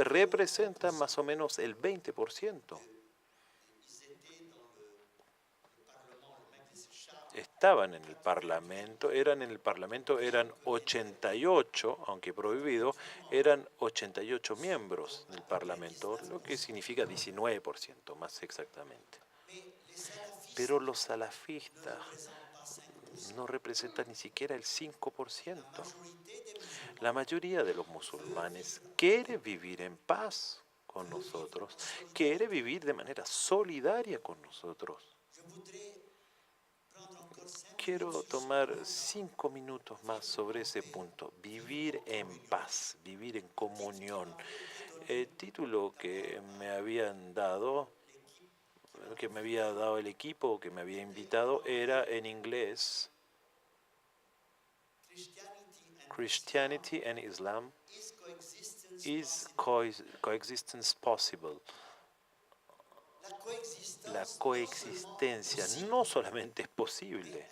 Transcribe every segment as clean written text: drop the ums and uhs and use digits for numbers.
representan más o menos el 20%. Estaban en el Parlamento, eran 88, aunque prohibido, eran 88 miembros del Parlamento, lo que significa 19% más exactamente. Pero los salafistas no representan ni siquiera el 5%. La mayoría de los musulmanes quiere vivir en paz con nosotros, quiere vivir de manera solidaria con nosotros. Quiero tomar 5 minutos más sobre ese punto. Vivir en paz, vivir en comunión. El título que me habían dado, que me había dado el equipo que me había invitado, era en inglés Christianity and Islam is coexistence possible. La coexistencia no solamente es posible,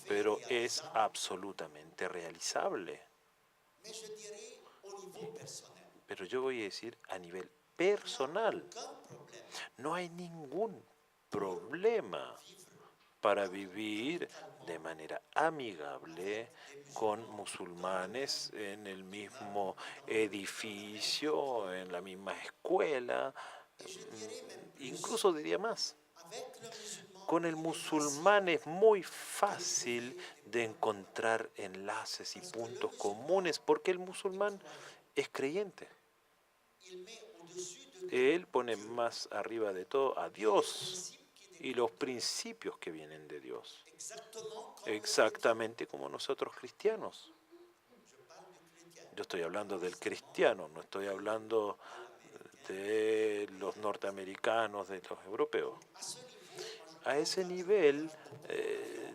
pero es absolutamente realizable. Pero yo voy a decir a nivel personal, no hay ningún problema para vivir de manera amigable con musulmanes en el mismo edificio, en la misma escuela, incluso diría más. Con el musulmán es muy fácil de encontrar enlaces y puntos comunes porque el musulmán es creyente. Él pone más arriba de todo a Dios y los principios que vienen de Dios. Exactamente como nosotros cristianos. Yo estoy hablando del cristiano, no estoy hablando de los norteamericanos, de los europeos. A ese nivel,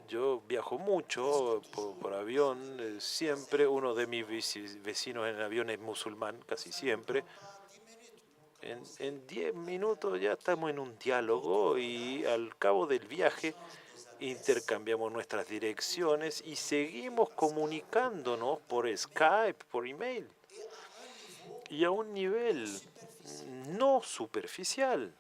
yo viajo mucho por avión, siempre uno de mis vecinos en avión es musulmán, casi siempre. En 10 minutos ya estamos en un diálogo y al cabo del viaje intercambiamos nuestras direcciones y seguimos comunicándonos por Skype, por email. Y a un nivel no superficial.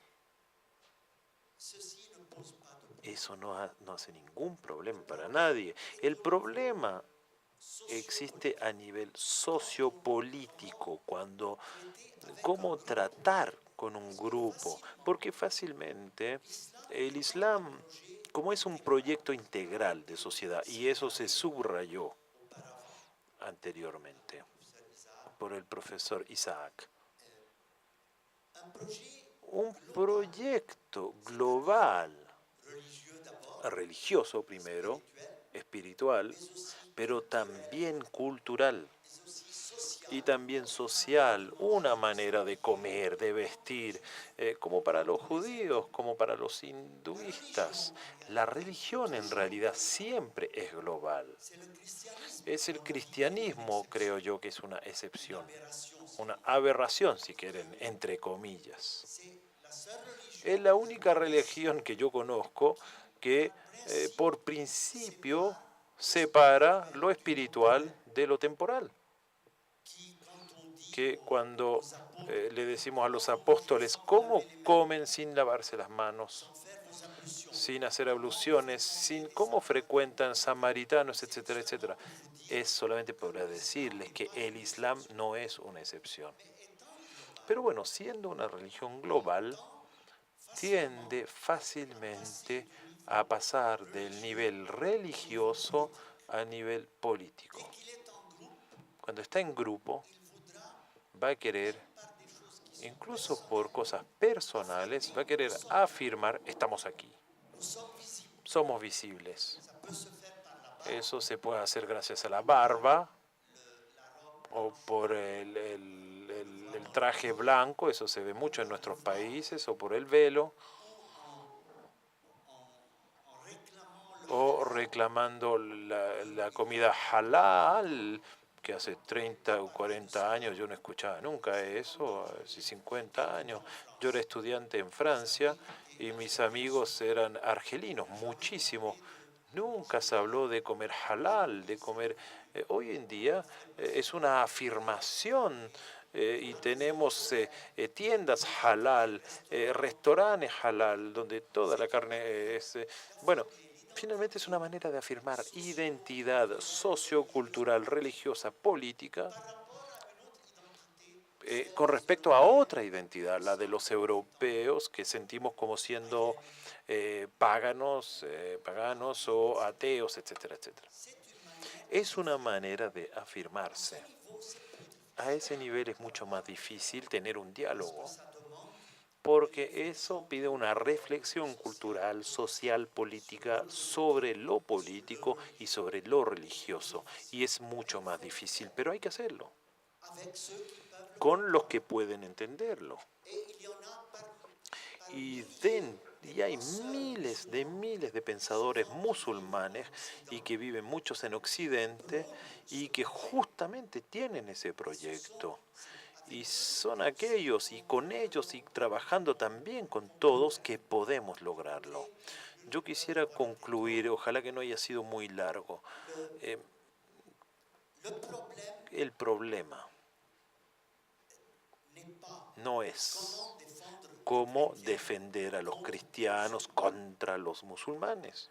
Eso no hace ningún problema para nadie. El problema existe a nivel sociopolítico, cuando cómo tratar con un grupo, porque fácilmente el Islam, como es un proyecto integral de sociedad, y eso se subrayó anteriormente por el profesor Isaac, un proyecto global, religioso primero, espiritual, pero también cultural y también social, una manera de comer, de vestir, como para los judíos, como para los hinduistas. La religión en realidad siempre es global. Es el cristianismo, creo yo, que es una excepción, una aberración, si quieren, entre comillas. Es la única religión que yo conozco que por principio separa lo espiritual de lo temporal. Que cuando le decimos a los apóstoles cómo comen sin lavarse las manos, sin hacer abluciones, sin cómo frecuentan samaritanos, etcétera, etcétera, es solamente para decirles que el Islam no es una excepción. Pero bueno, siendo una religión global, tiende fácilmente a pasar del nivel religioso a nivel político. Cuando está en grupo, va a querer, incluso por cosas personales, va a querer afirmar, estamos aquí, somos visibles. Eso se puede hacer gracias a la barba o por el traje blanco, eso se ve mucho en nuestros países, o por el velo, o reclamando la comida halal, que hace 30 o 40 años yo no escuchaba nunca eso, hace 50 años. Yo era estudiante en Francia y mis amigos eran argelinos, muchísimos. Nunca se habló de comer halal, de comer... hoy en día es una afirmación y tenemos tiendas halal, restaurantes halal, donde toda la carne es... bueno, finalmente es una manera de afirmar identidad sociocultural, religiosa, política, con respecto a otra identidad, la de los europeos, que sentimos como siendo paganos o ateos, etcétera, etcétera. Es una manera de afirmarse. A ese nivel es mucho más difícil tener un diálogo, porque eso pide una reflexión cultural, social, política sobre lo político y sobre lo religioso, y es mucho más difícil, pero hay que hacerlo con los que pueden entenderlo. Y hay miles de pensadores musulmanes y que viven muchos en Occidente y que justamente tienen ese proyecto. Y son aquellos, y con ellos, y trabajando también con todos, que podemos lograrlo. Yo quisiera concluir, ojalá que no haya sido muy largo. El problema no es cómo defender a los cristianos contra los musulmanes.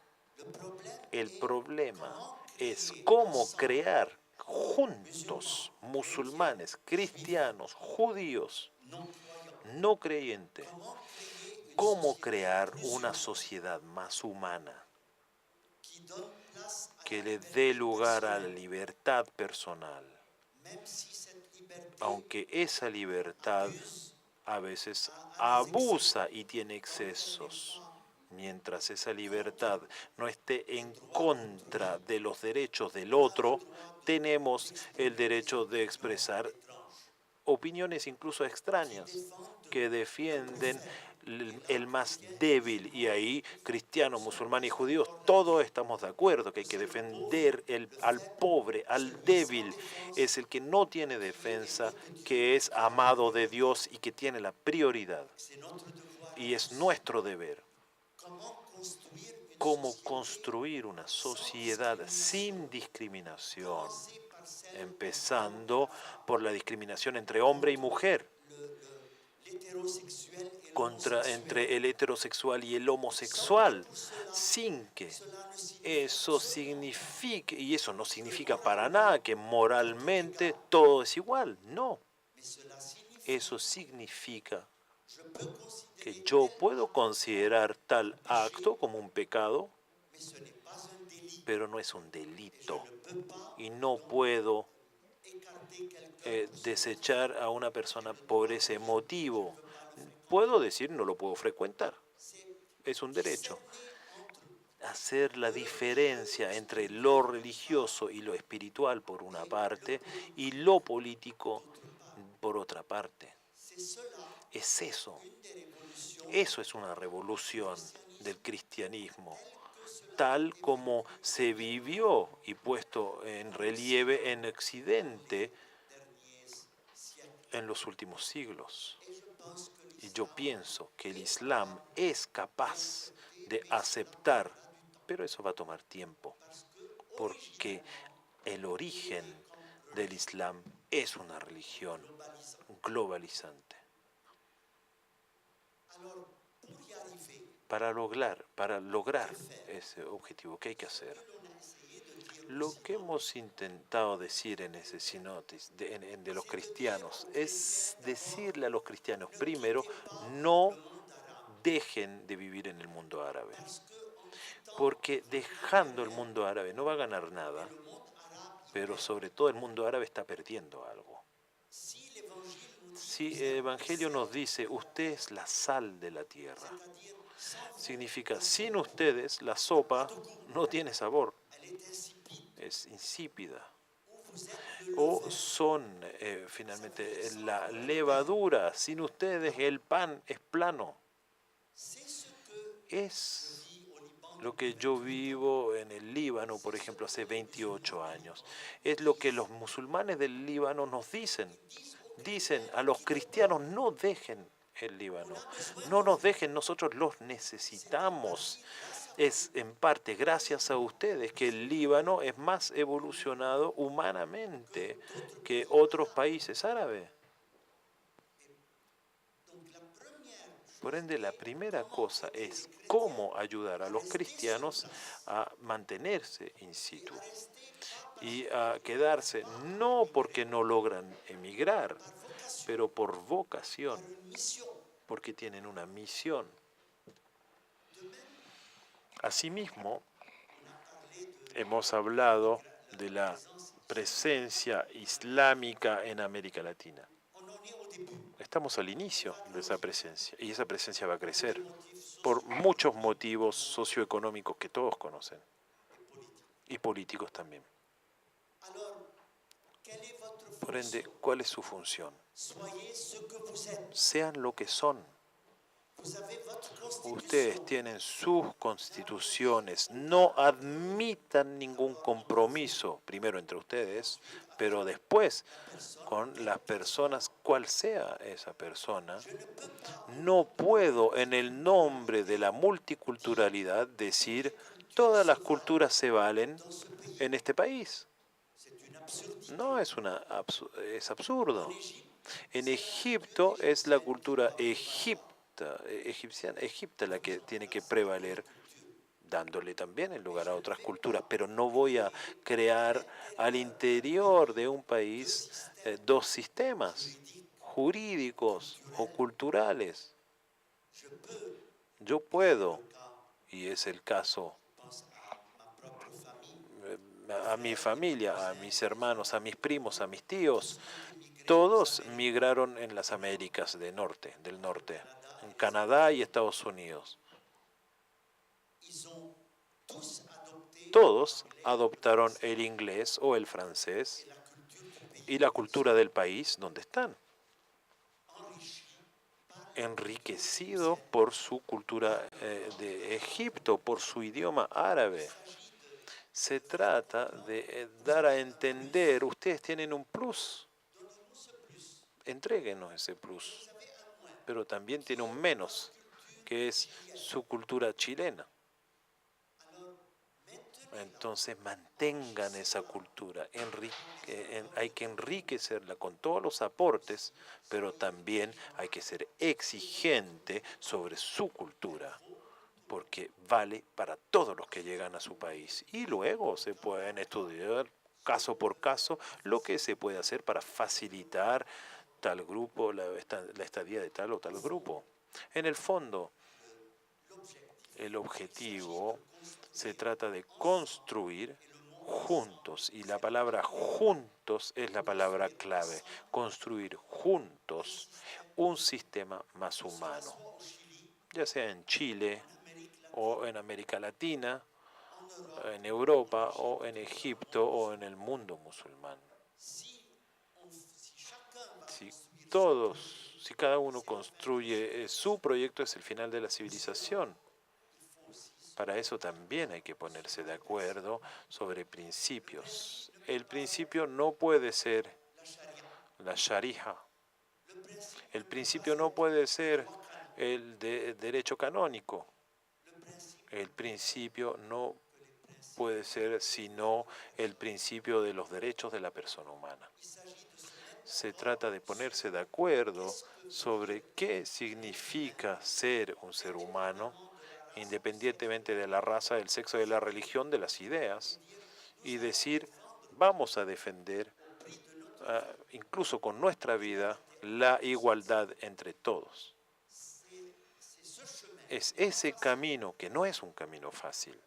El problema es cómo crear juntos musulmanes, cristianos, judíos, no creyentes, cómo crear una sociedad más humana que le dé lugar a la libertad personal, aunque esa libertad a veces abusa y tiene excesos. Mientras esa libertad no esté en contra de los derechos del otro, tenemos el derecho de expresar opiniones incluso extrañas que defienden el más débil, y ahí cristianos, musulmanes y judíos todos estamos de acuerdo que hay que defender al pobre, al débil, es el que no tiene defensa, que es amado de Dios y que tiene la prioridad, y es nuestro deber. Cómo construir una sociedad sin discriminación, empezando por la discriminación entre hombre y mujer, entre el heterosexual y el homosexual, sin que eso signifique, y eso no significa para nada que moralmente todo es igual, no. Eso significa que yo puedo considerar tal acto como un pecado, pero no es un delito. Y no puedo desechar a una persona por ese motivo. Puedo decir no lo puedo frecuentar. Es un derecho. Hacer la diferencia entre lo religioso y lo espiritual por una parte y lo político por otra parte. Es eso. Eso es una revolución del cristianismo, tal como se vivió y puesto en relieve en Occidente en los últimos siglos. Y yo pienso que el Islam es capaz de aceptar, pero eso va a tomar tiempo, porque el origen del Islam es una religión globalizante. Para lograr ese objetivo, ¿qué hay que hacer? Lo que hemos intentado decir en ese sinotis de los cristianos es decirle a los cristianos, primero, no dejen de vivir en el mundo árabe, porque dejando el mundo árabe no va a ganar nada, pero sobre todo el mundo árabe está perdiendo algo. Si el Evangelio nos dice, usted es la sal de la tierra, significa, sin ustedes la sopa no tiene sabor, es insípida. O son finalmente la levadura, sin ustedes el pan es plano. Es lo que yo vivo en el Líbano, por ejemplo, hace 28 años. Es lo que los musulmanes del Líbano nos dicen. Dicen a los cristianos, no dejen el Líbano, no nos dejen, nosotros los necesitamos. Es en parte gracias a ustedes que el Líbano es más evolucionado humanamente que otros países árabes. Por ende, la primera cosa es cómo ayudar a los cristianos a mantenerse in situ y a quedarse, no porque no logran emigrar, pero por vocación, porque tienen una misión. Asimismo, hemos hablado de la presencia islámica en América Latina. Estamos al inicio de esa presencia y esa presencia va a crecer por muchos motivos socioeconómicos que todos conocen y políticos también. Por ende, ¿cuál es su función? Sean lo que son. Ustedes tienen sus constituciones, no admitan ningún compromiso, primero entre ustedes, pero después con las personas, cual sea esa persona. No puedo en el nombre de la multiculturalidad decir todas las culturas se valen en este país. No, es absurdo. En Egipto es la cultura egipcia la que tiene que prevaler, dándole también el lugar a otras culturas, pero no voy a crear al interior de un país dos sistemas jurídicos o culturales. Yo puedo, y es el caso, a mi familia, a mis hermanos, a mis primos, a mis tíos, todos migraron en las Américas del norte, en Canadá y Estados Unidos. Todos adoptaron el inglés o el francés y la cultura del país donde están, enriquecido por su cultura de Egipto, por su idioma árabe. Se trata de dar a entender, ustedes tienen un plus, entréguenos ese plus, pero también tiene un menos, que es su cultura chilena. Entonces mantengan esa cultura, hay que enriquecerla con todos los aportes, pero también hay que ser exigente sobre su cultura, porque vale para todos los que llegan a su país. Y luego se pueden estudiar caso por caso lo que se puede hacer para facilitar tal grupo, la estadía de tal o tal grupo. En el fondo, el objetivo se trata de construir juntos, y la palabra juntos es la palabra clave, construir juntos un sistema más humano, ya sea en Chile o en América Latina, en Europa o en Egipto o en el mundo musulmán. Si si cada uno construye su proyecto, es el final de la civilización. Para eso también hay que ponerse de acuerdo sobre principios. El principio no puede ser la sharia. El principio no puede ser el de derecho canónico. El principio no puede ser sino el principio de los derechos de la persona humana. Se trata de ponerse de acuerdo sobre qué significa ser un ser humano, independientemente de la raza, del sexo, de la religión, de las ideas, y decir, vamos a defender, incluso con nuestra vida, la igualdad entre todos. Es ese camino, que no es un camino fácil,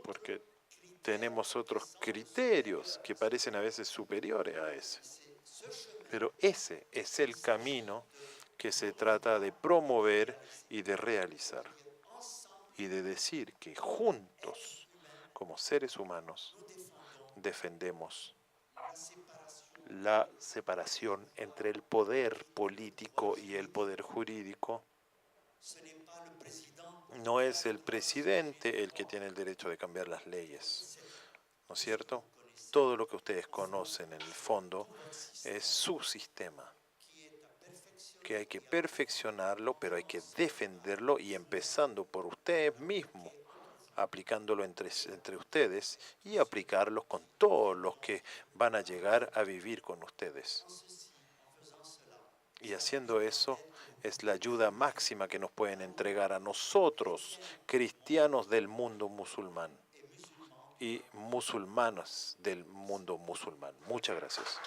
porque tenemos otros criterios que parecen a veces superiores a ese. Pero ese es el camino que se trata de promover y de realizar. Y de decir que juntos, como seres humanos, defendemos la separación entre el poder político y el poder jurídico. No es el presidente el que tiene el derecho de cambiar las leyes, ¿no es cierto? Todo lo que ustedes conocen en el fondo es su sistema, que hay que perfeccionarlo, pero hay que defenderlo, y empezando por ustedes mismos, aplicándolo entre ustedes y aplicarlo con todos los que van a llegar a vivir con ustedes. Y haciendo eso es la ayuda máxima que nos pueden entregar a nosotros, cristianos del mundo musulmán y musulmanas del mundo musulmán. Muchas gracias.